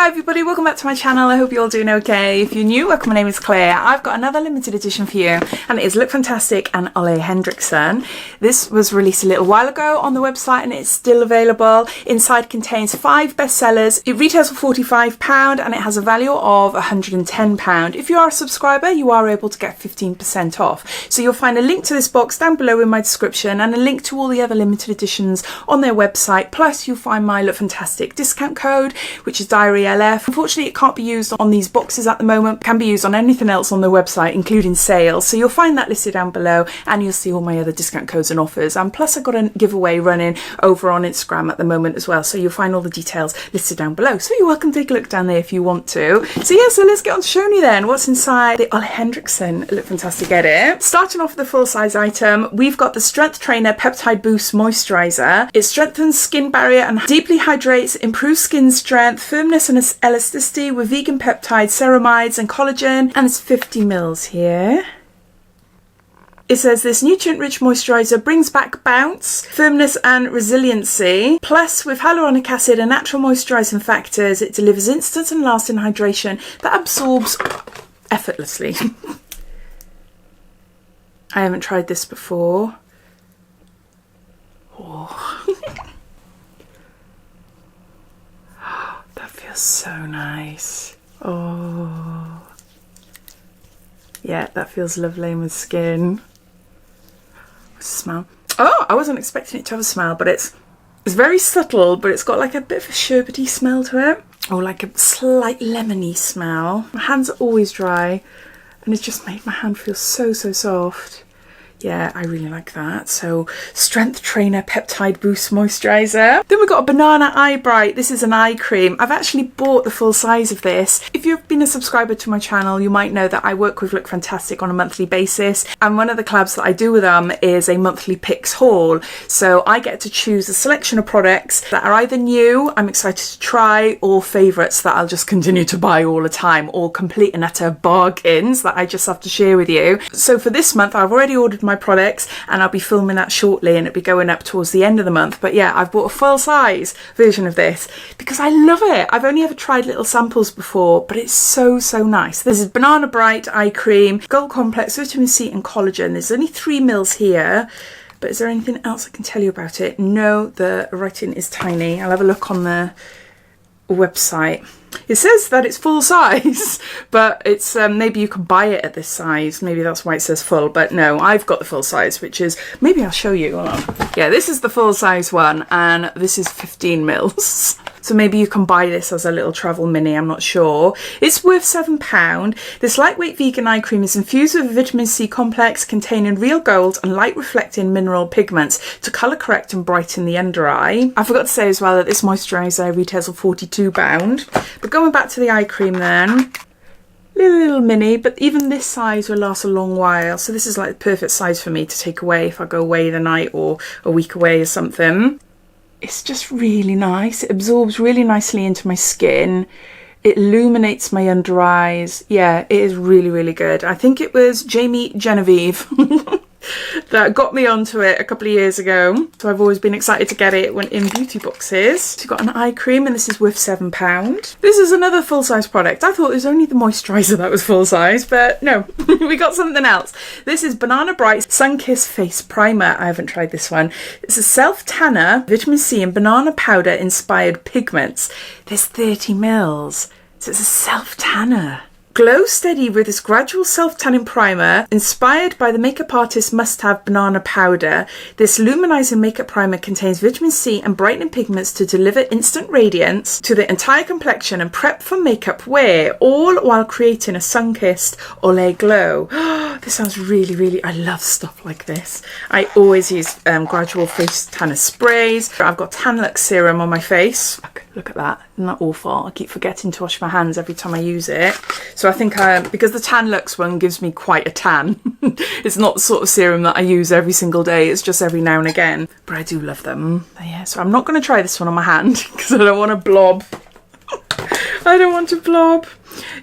Hi everybody, welcome back to my channel. I hope you're all doing okay. If you're new, welcome, my name is Claire. I've got another limited edition for you, and it is Lookfantastic and Ole Henriksen. This was released a little while ago on the website and it's still available. Inside contains 5 bestsellers. It retails for £45 and it has a value of £110. If you are a subscriber, you are able to get 15% off. So you'll find a link to this box down below in my description and a link to all the other limited editions on their website. Plus you'll find my Lookfantastic discount code, which is Diaryofabeautygeek. Unfortunately, it can't be used on these boxes at the moment. It can be used on anything else on the website, including sales. So you'll find that listed down below, and you'll see all my other discount codes and offers. And plus, I've got a giveaway running over on Instagram at the moment as well. So you'll find all the details listed down below. So you're welcome to take a look down there if you want to. So yeah, so let's get on to showing you then what's inside the Ole Henriksen Lookfantastic edit. Starting off with the full size item, we've got the Strength Trainer Peptide Boost Moisturiser. It strengthens skin barrier and deeply hydrates, improves skin strength, firmness and elasticity with vegan peptides, ceramides and collagen, and it's 50 mils here. It says this nutrient-rich moisturiser brings back bounce, firmness and resiliency. Plus, with hyaluronic acid and natural moisturising factors, it delivers instant and lasting hydration that absorbs effortlessly. I haven't tried this before. Oh. That feels so nice. Oh. Yeah, that feels lovely with skin. What's the smell? Oh, I wasn't expecting it to have a smell, but it's very subtle, but it's got like a bit of a sherbety smell to it. Or like a slight lemony smell. My hands are always dry and it's just made my hand feel so soft. Yeah, I really like that. So, Strength Trainer Peptide Boost Moisturiser. Then we've got a Banana Eye Bright. This is an eye cream. I've actually bought the full size of this. If you've been a subscriber to my channel, you might know that I work with Lookfantastic on a monthly basis. And one of the collabs that I do with them is a monthly picks haul. So I get to choose a selection of products that are either new, I'm excited to try, or favourites that I'll just continue to buy all the time, or complete and utter bargains that I just have to share with you. So for this month, I've already ordered my products and I'll be filming that shortly and it'll be going up towards the end of the month. But yeah, I've bought a full size version of this because I love it. I've only ever tried little samples before, but it's so nice. This is Banana Bright Eye Cream, Gold Complex, Vitamin C and Collagen. There's only 3 mils here. But is there anything else I can tell you about it? No, the writing is tiny. I'll have a look on the website. It says that it's full size, but it's maybe you can buy it at this size. Maybe that's why it says full, but no, I've got the full size, which is, maybe I'll show you. Hold on. Yeah, this is the full size one, and this is 15 mils. So maybe you can buy this as a little travel mini, I'm not sure. It's worth £7. This lightweight vegan eye cream is infused with a vitamin C complex containing real gold and light reflecting mineral pigments to colour correct and brighten the under eye. I forgot to say as well that this moisturiser retails for £42. But going back to the eye cream then, little mini, but even this size will last a long while. So this is like the perfect size for me to take away if I go away the night or a week away or something. It's just really nice. It absorbs really nicely into my skin. It illuminates my under eyes. Yeah, it is really good. I think it was Jamie Genevieve that got me onto it a couple of years ago. So I've always been excited to get it when in beauty boxes. So you've got an eye cream and this is worth £7. This is another full-size product. I thought it was only the moisturiser that was full-size, but no, we got something else. This is Banana Bright Sunkissed Face Primer. I haven't tried this one. It's a self-tanner, vitamin C and banana powder inspired pigments. There's 30 mils. So it's a self-tanner. Glow steady with this gradual self-tanning primer inspired by the makeup artist must-have banana powder. This luminizing makeup primer contains vitamin C and brightening pigments to deliver instant radiance to the entire complexion and prep for makeup wear, all while creating a sun-kissed Ole glow. This sounds really, I love stuff like this. I always use gradual face tanner sprays. I've got Tanlux serum on my face. Look at that. Isn't that awful? I keep forgetting to wash my hands every time I use it. So I think because the Tanlux one gives me quite a tan. It's not the sort of serum that I use every single day. It's just every now and again. But I do love them. But yeah, so I'm not going to try this one on my hand because I don't want to blob. I don't want to blob.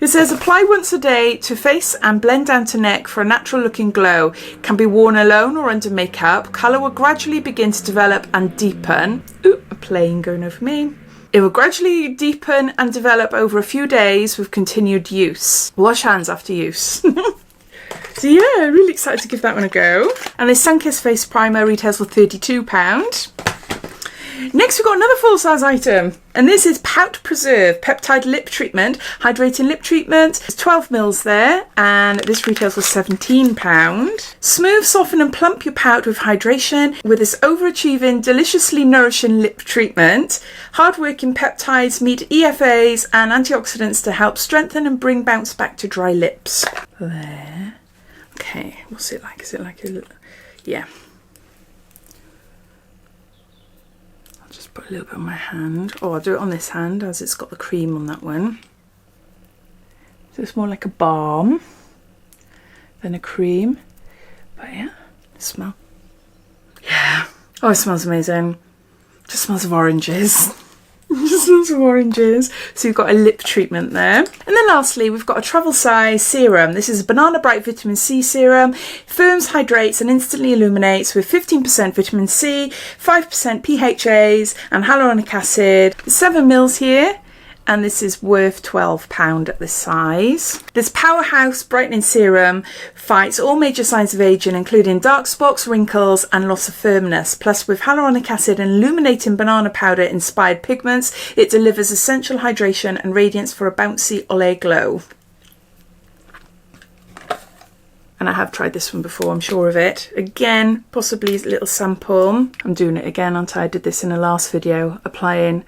It says apply once a day to face and blend down to neck for a natural looking glow. Can be worn alone or under makeup. Colour will gradually begin to develop and deepen. Ooh, a plane going over me. It will gradually deepen and develop over a few days with continued use. Wash hands after use. So yeah, really excited to give that one a go. And this Sunkissed face primer retails for £32. Next we've got another full size item, and this is Pout Preserve Peptide Lip Treatment, Hydrating Lip Treatment. There's 12 mils there, and this retails for £17. Smooth, soften and plump your pout with hydration with this overachieving, deliciously nourishing lip treatment. Hard-working peptides meet EFAs and antioxidants to help strengthen and bring bounce back to dry lips. There. Okay, what's it like? Is it like a... yeah. Just put a little bit on my hand. Oh, I'll do it on this hand as it's got the cream on that one. So it's more like a balm than a cream. But yeah, smell. Yeah. Oh, it smells amazing. Just smells of oranges. Just smells of oranges. So you've got a lip treatment there. And then lastly, we've got a travel size serum. This is a Banana Bright Vitamin C serum. Firms, hydrates and instantly illuminates with 15% vitamin C, 5% PHAs and hyaluronic acid. 7 mils here. And this is worth £12 at this size. This powerhouse brightening serum fights all major signs of aging, including dark spots, wrinkles and loss of firmness. Plus with hyaluronic acid and illuminating banana powder inspired pigments, it delivers essential hydration and radiance for a bouncy Ole glow. And I have tried this one before, I'm sure of it. Again, possibly a little sample. I'm doing it again, aren't I? I did this in the last video, applying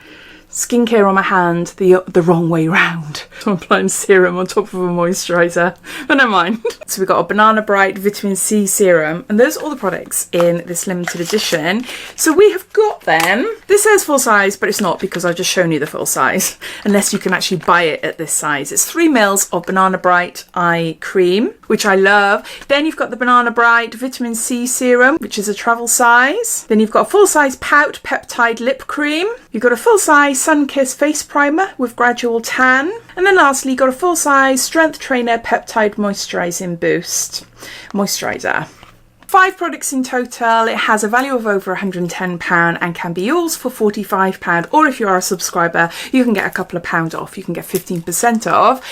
skincare on my hand the wrong way round. So I'm applying serum on top of a moisturiser, but never mind. So we've got a Banana Bright Vitamin C serum, and those are all the products in this limited edition. So we have got them. This says full size, but it's not because I've just shown you the full size, unless you can actually buy it at this size. It's 3 mils of Banana Bright eye cream, which I love. Then you've got the Banana Bright Vitamin C serum, which is a travel size. Then you've got a full size Pout Peptide lip cream. You've got a full size Sunkissed face primer with gradual tan. And then lastly, you've got a full size Strength Trainer Peptide Moisturiser. 5 products in total. It has a value of over £110 and can be yours for £45, or if you are a subscriber you can get a couple of pounds off. You can get 15% off.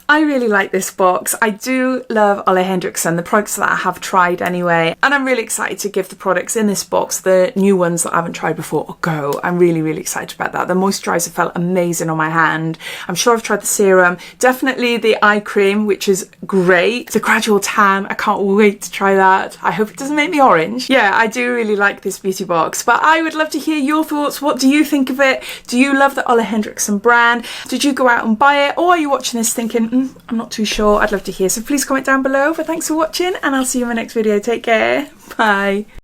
I really like this box. I do love Ole Henriksen, the products that I have tried anyway, and I'm really excited to give the products in this box, the new ones that I haven't tried before, a go. I'm really excited about that. The moisturiser felt amazing on my hand. I'm sure I've tried the serum, definitely the eye cream, which is great. The gradual tan, I can't wait to try that. I hope it doesn't make me orange. Yeah, I do really like this beauty box, but I would love to hear your thoughts. What do you think of it? Do you love the Ole Henriksen brand? Did you go out and buy it, or are you watching this thinking, I'm not too sure? I'd love to hear, so please comment down below. But thanks for watching, and I'll see you in my next video. Take care. Bye.